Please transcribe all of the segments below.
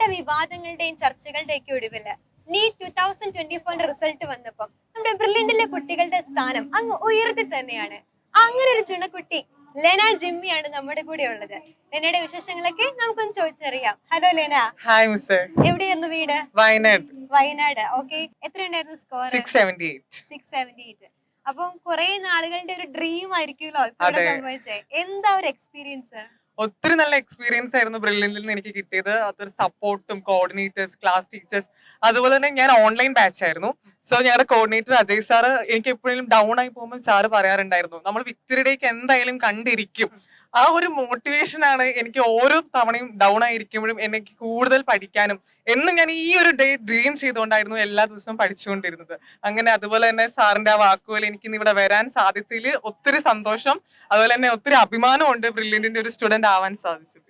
നീണ്ട വിവാദങ്ങളുടെയും ചർച്ചകളുടെയൊക്കെ ഒടുവില് NEET 2024 result വന്നപ്പോൾ നമ്മുടെ ബ്രില്യന്റിലെ കുട്ടികളുടെ സ്ഥാനം അങ്ങ് ഉയർത്തി തന്നെയാണ്. അങ്ങനെ ഒരു ചുണക്കുട്ടി ലെന ജിമ്മിയാണ് നമ്മുടെ കൂടെ ഉള്ളത്. ലെനയുടെ വിശേഷങ്ങളൊക്കെ നമുക്കൊന്ന് ചോദിച്ചറിയാം. ഹലോ ലെന. ഹായ് മിസ്സേ. എവിടെയായിരുന്നു വീട്? വയനാട്. ഓക്കെ. എത്രയുണ്ടായിരുന്നു സ്കോർ? 678. അപ്പം കുറെ നാളുകളുടെ ഒരു ഡ്രീം ആയിരിക്കുമല്ലോ ഇവിടെ സംഭവിച്ചേ. എന്താ ഒരു എക്സ്പീരിയൻസ്? ഒത്തിരി നല്ല എക്സ്പീരിയൻസ് ആയിരുന്നു ബ്രില്യന്റിൽ നിന്ന് എനിക്ക് കിട്ടിയത്. അതൊരു സപ്പോർട്ടും കോർഡിനേറ്റേഴ്സ്, ക്ലാസ് ടീച്ചേഴ്സ്, അതുപോലെ തന്നെ ഞാൻ ഓൺലൈൻ ബാച്ച് ആയിരുന്നു. സോ ഞങ്ങളുടെ കോർഡിനേറ്റർ അജയ് സാറ് എനിക്ക് എപ്പോഴും ഡൗൺ ആയി പോകുമ്പോൾ സാറ് പറയാറുണ്ടായിരുന്നു, നമ്മൾ വിക്ടറി ഡേക്ക് എന്തായാലും കണ്ടിരിക്കും. ആ ഒരു മോട്ടിവേഷൻ ആണ് എനിക്ക് ഓരോ തവണയും ഡൗൺ ആയിരിക്കുമ്പോഴും എനിക്ക് കൂടുതൽ പഠിക്കാനും എന്നും ഞാൻ ഈ ഒരു ഡേ ഡ്രീം ചെയ്തുകൊണ്ടായിരുന്നു എല്ലാ ദിവസവും പഠിച്ചുകൊണ്ടിരുന്നത്. അങ്ങനെ അതുപോലെ തന്നെ സാറിന്റെ ആ വാക്കുകൾ എനിക്ക് ഇന്ന് ഇവിടെ വരാൻ സാധിച്ചതിൽ ഒത്തിരി സന്തോഷം, അതുപോലെ തന്നെ ഒത്തിരി അഭിമാനമുണ്ട് ബ്രില്യന്റിന്റെ ഒരു സ്റ്റുഡന്റ് ആവാൻ സാധിച്ചത്.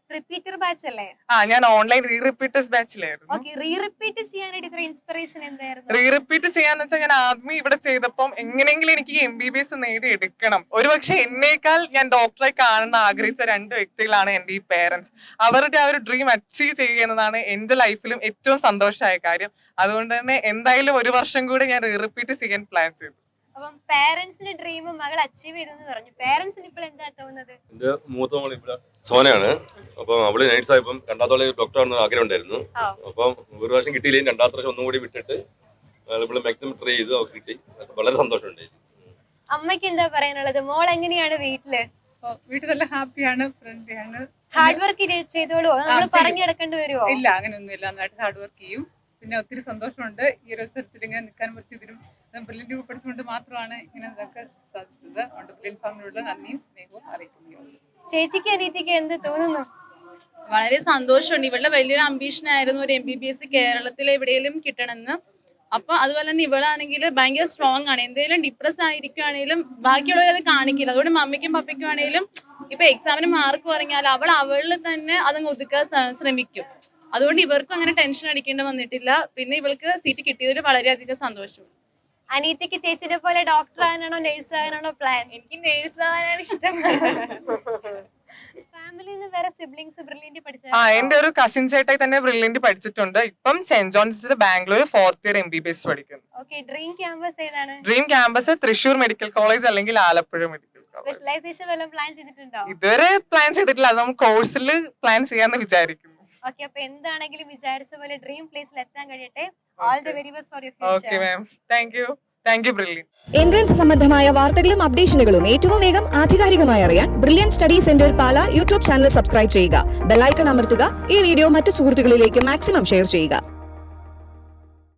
റിപ്പീറ്റർ ബാച്ച് അല്ലേ? ഞാൻ ഓൺലൈൻ റിപ്പീറ്റേഴ്സ് ബാച്ചിലായിരുന്നു. റിപ്പീറ്റ് ചെയ്യാന്ന് വെച്ചാൽ ഞാൻ ആദ്യമേ ഇവിടെ ചെയ്തപ്പം എങ്ങനെയെങ്കിലും എനിക്ക് MBBS നേടിയെടുക്കണം. ഒരുപക്ഷെ എന്നേക്കാൾ ഞാൻ ഡോക്ടറെ കാണുന്ന ആഗ്രഹിച്ച 2 വ്യക്തികളാണ് എന്റെ ഈ പേരൻസ്. അവരുടെ ആ ഒരു ഡ്രീം അച്ചീവ് ചെയ്യുക എന്നതാണ് എന്റെ ലൈഫിലും ഏറ്റവും സന്തോഷമായ കാര്യം. അതുകൊണ്ട് തന്നെ എന്തായാലും ഒരു വർഷം കൂടി ഞാൻ റിപ്പീറ്റ് ചെയ്യാൻ പ്ലാൻ ചെയ്തു. അപ്പം പേരൻസിന്റെ ഡ്രീം മകൾ അച്ചീവ് ചെയ്തെന്ന് പറഞ്ഞു. പേരൻസിന് ഇപ്പോൾ എന്താ തോന്നുന്നത്? എന്റെ മൂത്ത മോൾ ഇവിടെ സോനയാണ്. അപ്പം അവള് നേഴ്സായപ്പം രണ്ടാമത്തോളം ഡോക്ടർ ആണെന്ന് ആഗ്രഹം ഉണ്ടായിരുന്നു. അപ്പം ഒരു പ്രാവശ്യം കിട്ടിയില്ലെങ്കിൽ രണ്ടാമത്തെ പ്രാവശ്യം ഒന്നും കൂടി വിട്ടിട്ട് ഇവിടെ മാക്സിമം ട്രൈ ചെയ്തു, അവർക്ക് കിട്ടി. വളരെ സന്തോഷമുണ്ട്. അമ്മയ്ക്ക് എന്താ പറയാനുള്ളത്? മോൾ എങ്ങനെയാണ് വീട്ടില്? വീട്ടിലെല്ലാം ഹാപ്പിയാണ്, ഫ്രണ്ട്ലിയാണ്. ഹാർഡ് വർക്ക് ചെയ്തോളൂ? നമ്മൾ പറഞ്ഞെടുക്കേണ്ടി വരുമോ? ഇല്ല, അങ്ങനെയൊന്നുമില്ല. നന്നായിട്ട് ഹാർഡ് വർക്ക് ചെയ്യും. പിന്നെ ഒത്തിരി സന്തോഷമുണ്ട് ഈ ഒരു സ്ഥലത്തിൽ ഇങ്ങനെ നിൽക്കാൻ പറ്റിയതിനും. ബ്രില്യന്റ് പഠിച്ചുകൊണ്ട് മാത്രമാണ് ഇങ്ങനെ ഇതൊക്കെ സാധിച്ചത്. അതുകൊണ്ട് ബ്രില്യന്റ് ഫാമിലിയോട് നന്ദിയും സ്നേഹവും അറിയിക്കുന്നു. ചേച്ചിക്ക് അനീതിക്ക് എന്ത് തോന്നുന്നു? വളരെ സന്തോഷമുണ്ട്. ഇവളുടെ വലിയൊരു അംബീഷൻ ആയിരുന്നു ഒരു MBBS കേരളത്തിൽ എവിടെയെങ്കിലും കിട്ടണമെന്ന്. അപ്പൊ അതുപോലെ തന്നെ ഇവളാണെങ്കിൽ ഭയങ്കര സ്ട്രോങ് ആണ്. എന്തെങ്കിലും ഡിപ്രസ് ആയിരിക്കുവാണെങ്കിലും ബാക്കിയുള്ളവരത് കാണിക്കില്ല. അതുകൊണ്ട് മമ്മിക്കും പപ്പയ്ക്കും ആണെങ്കിലും ഇപ്പൊ എക്സാമിന് മാർക്ക് പറഞ്ഞാൽ അവളിൽ തന്നെ അതങ്ങ് ഒതുക്കാൻ ശ്രമിക്കും. അതുകൊണ്ട് ഇവർക്കും അങ്ങനെ ടെൻഷൻ അടിക്കേണ്ടി വന്നിട്ടില്ല. പിന്നെ ഇവൾക്ക് സീറ്റ് കിട്ടിയതിൽ വളരെയധികം സന്തോഷം. അനീതിക്ക് ചേച്ചിനെ പോലെ ഡോക്ടർ ആകാനാണോ നേഴ്സ് ആകാനാണോ പ്ലാൻ? എനിക്ക് നേഴ്സ് ആവാനാണ് ഇഷ്ടം. ഫാമിലിന്ന് വേറെ സിബ്ലിങ്സ് ബ്രില്യന്റ് പഠിച്ച? എന്റെ ഒരു കസിൻ ചേട്ടായി തന്നെ ബ്രില്യന്റ് പഠിച്ചിട്ടുണ്ട്. ഇപ്പം saint ജോൺസിന്റെ Bangalore 4th year MBBS പഠിക്കുന്നു. ഡ്രീം ക്യാമ്പസ് ഏതാണ്? Dream campus Thrissur medical college അല്ലെങ്കിൽ ആലപ്പുഴ മെഡിക്കൽ കോളേജ്. സ്പെഷ്യലൈസേഷൻ വല്ലതും പ്ലാൻ ചെയ്തിട്ടുണ്ടോ? ഇതുവരെ പ്ലാൻ ചെയ്തിട്ടില്ല. അത് നമുക്ക് കോഴ്സിൽ പ്ലാൻ ചെയ്യാന്ന് വിചാരിക്കുന്നു. ഓക്കെ, അപ്പൊ എന്താണെങ്കിലും വിചാരിച്ച പോലെ ഡ്രീം പ്ലേസിൽ എത്താൻ കഴിയട്ടെ. All the very best for your future. Okay ma'am, thank you brilliant. Entrance സംബന്ധമായ വാർത്തകളും അപ്ഡേഷനുകളും ഏറ്റവും വേഗം ആധികാരികമായി അറിയാൻ ബ്രില്യന്റ് സ്റ്റഡി സെന്റർ പാല യൂട്യൂബ് ചാനൽ സബ്സ്ക്രൈബ് ചെയ്യുക. ബെൽ ഐക്കൺ അമർത്തുക. ഈ വീഡിയോ മറ്റു സുഹൃത്തുക്കളിലേക്ക് മാക്സിമം ഷെയർ ചെയ്യുക.